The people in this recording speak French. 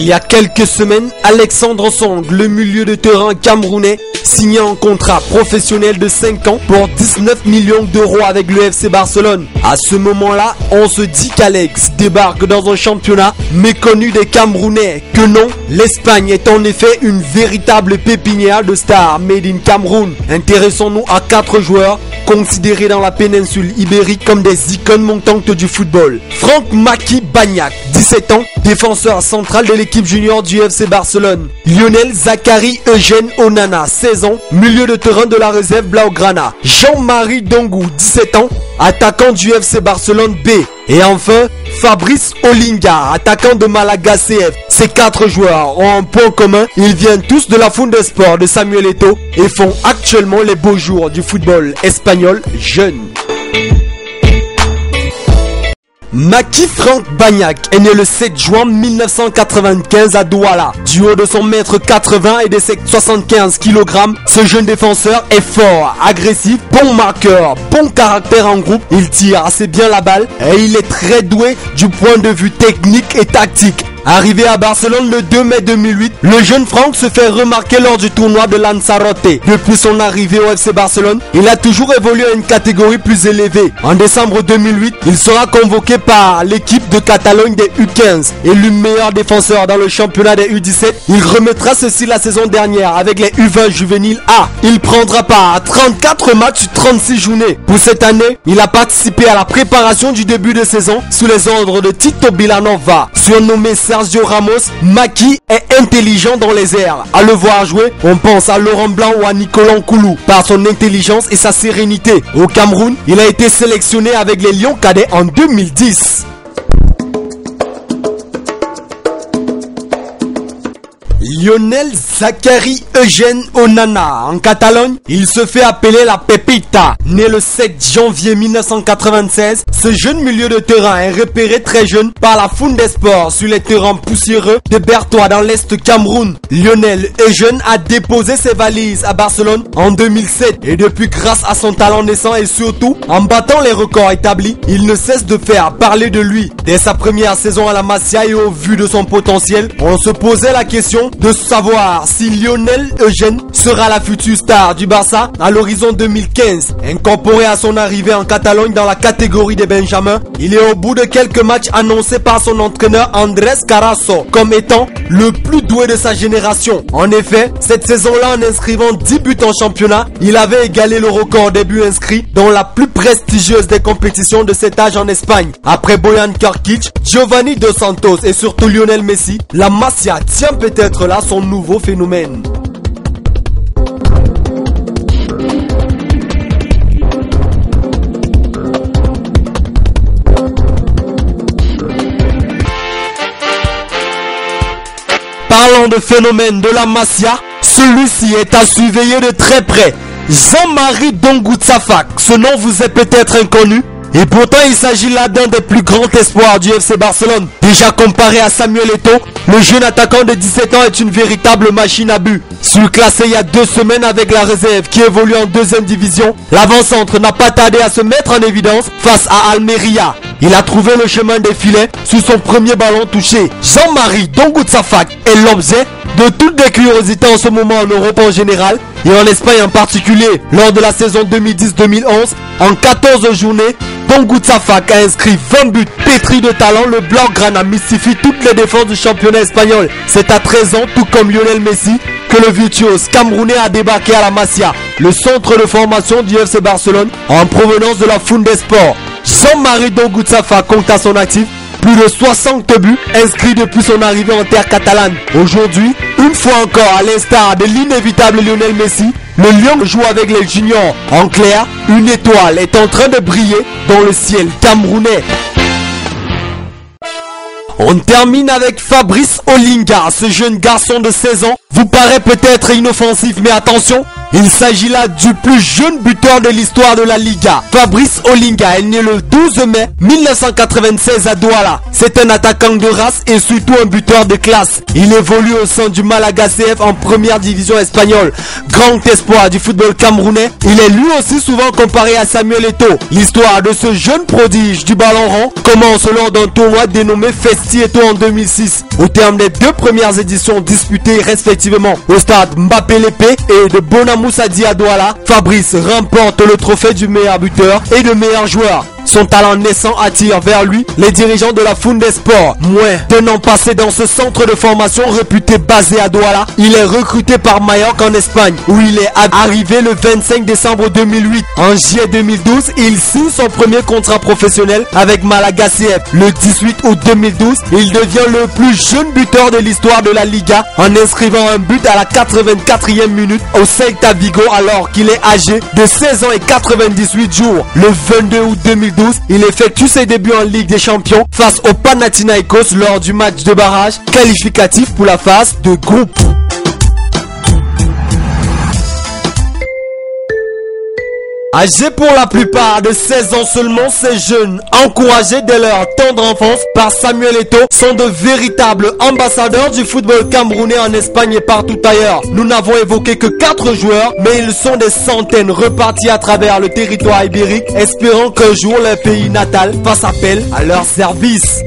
Il y a quelques semaines, Alexandre Song, le milieu de terrain camerounais, signait un contrat professionnel de 5 ans pour 19 millions d'euros avec le FC Barcelone. À ce moment-là, on se dit qu'Alex débarque dans un championnat méconnu des Camerounais. Que non, l'Espagne est en effet une véritable pépinière de stars made in Cameroun. Intéressons-nous à 4 joueurs considérés dans la péninsule ibérique comme des icônes montantes du football. Franck Maki Bagnac, 17 ans, défenseur central de l'équipe junior du FC Barcelone. Lionel Zachary Eugène Onana, 16 ans, milieu de terrain de la réserve Blaugrana. Jean-Marie Dongou, 17 ans, attaquant du FC Barcelone B. Et enfin, Fabrice Olinga, attaquant de Malaga CF. Ces 4 joueurs ont un point commun, ils viennent tous de la Fundesport de Samuel Eto'o et font actuellement les beaux jours du football espagnol jeune. Maki Franck Bagnac est né le 7 juin 1995 à Douala. Du haut de son mètre 80 et de ses 75 kg, ce jeune défenseur est fort, agressif, bon marqueur, bon caractère en groupe. Il tire assez bien la balle et il est très doué du point de vue technique et tactique. Arrivé à Barcelone le 2 mai 2008, le jeune Franck se fait remarquer lors du tournoi de Lanzarote. Depuis son arrivée au FC Barcelone, il a toujours évolué à une catégorie plus élevée. En décembre 2008, il sera convoqué par l'équipe de Catalogne des U15. Élu meilleur défenseur dans le championnat des U17, il remettra ceci la saison dernière avec les U20 juvéniles A. Il prendra part à 34 matchs sur 36 journées. Pour cette année, il a participé à la préparation du début de saison sous les ordres de Tito Vilanova. Surnommé Sergio Ramos, Maki est intelligent dans les airs. À le voir jouer, on pense à Laurent Blanc ou à Nicolas Nkoulou par son intelligence et sa sérénité. Au Cameroun, il a été sélectionné avec les Lions cadets en 2010. Lionel Zachary Eugène Onana. En Catalogne, il se fait appeler la Pepita. Né le 7 janvier 1996, ce jeune milieu de terrain est repéré très jeune par la Fundesport sur les terrains poussiéreux de Bertois dans l'Est Cameroun. Lionel Eugène a déposé ses valises à Barcelone en 2007 et depuis, grâce à son talent naissant et surtout en battant les records établis, il ne cesse de faire parler de lui. Dès sa première saison à la Masia et au vu de son potentiel, on se posait la question de savoir si Lionel Eugène sera la future star du Barça à l'horizon 2015. Incorporé à son arrivée en Catalogne dans la catégorie des Benjamins, il est au bout de quelques matchs annoncé par son entraîneur Andrés Carasso comme étant le plus doué de sa génération. En effet, cette saison-là, en inscrivant 10 buts en championnat, il avait égalé le record des buts inscrits dans la plus prestigieuse des compétitions de cet âge en Espagne. Après Bojan Krkić, Giovanni Dos Santos et surtout Lionel Messi, la Masia tient peut-être là son nouveau phénomène. Parlons de phénomène de la Masia, celui-ci est à surveiller de très près. Jean-Marie Dongou Tsafak, ce nom vous est peut-être inconnu. Et pourtant il s'agit là d'un des plus grands espoirs du FC Barcelone. Déjà comparé à Samuel Eto'o, le jeune attaquant de 17 ans est une véritable machine à but. Surclassé il y a 2 semaines avec la réserve qui évolue en 2e division, l'avant-centre n'a pas tardé à se mettre en évidence face à Almeria. Il a trouvé le chemin des filets sur son premier ballon touché. Jean-Marie Dongou Tsafak est l'objet de toutes les curiosités en ce moment en Europe en général et en Espagne en particulier. Lors de la saison 2010-2011, en 14 journées, Dongou Tsafak a inscrit 20 buts. Pétri de talent, le Blaugrana mystifie toutes les défenses du championnat espagnol. C'est à 13 ans, tout comme Lionel Messi, que le virtuose camerounais a débarqué à la Masia, le centre de formation du FC Barcelone en provenance de la Fundesport. Jean-Marie Dongou Tsafak compte à son actif plus de 60 buts inscrits depuis son arrivée en terre catalane. Aujourd'hui, une fois encore à l'instar de l'inévitable Lionel Messi, le Lion joue avec les juniors. En clair, une étoile est en train de briller dans le ciel camerounais. On termine avec Fabrice Olinga, ce jeune garçon de 16 ans vous paraît peut-être inoffensif, mais attention, il s'agit là du plus jeune buteur de l'histoire de la Liga. Fabrice Olinga est né le 12 mai 1996 à Douala. C'est un attaquant de race et surtout un buteur de classe. Il évolue au sein du Malaga CF en première division espagnole. Grand espoir du football camerounais, il est lui aussi souvent comparé à Samuel Eto'o. L'histoire de ce jeune prodige du ballon rond commence lors d'un tournoi dénommé Festi Eto'o en 2006. Au terme des deux premières éditions disputées respectivement au stade Mbappé Lépé et de Bonamoussa à Douala, Fabrice remporte le trophée du meilleur buteur et de meilleur joueur. Son talent naissant attire vers lui les dirigeants de la Fundesport. Moins d'un an passé dans ce centre de formation réputé basé à Douala, il est recruté par Mallorca en Espagne, où il est arrivé le 25 décembre 2008. En juillet 2012, il signe son premier contrat professionnel avec Malaga CF. Le 18 août 2012, il devient le plus jeune buteur de l'histoire de la Liga en inscrivant un but à la 84e minute au Celta Vigo alors qu'il est âgé de 16 ans et 98 jours. Le 22 août 2012, il effectue ses débuts en Ligue des Champions face au Panathinaikos lors du match de barrage qualificatif pour la phase de groupe. Âgés pour la plupart de 16 ans seulement, ces jeunes, encouragés dès leur tendre enfance par Samuel Eto'o, sont de véritables ambassadeurs du football camerounais en Espagne et partout ailleurs. Nous n'avons évoqué que 4 joueurs, mais ils sont des centaines repartis à travers le territoire ibérique, espérant qu'un jour leur pays natal fasse appel à leur service.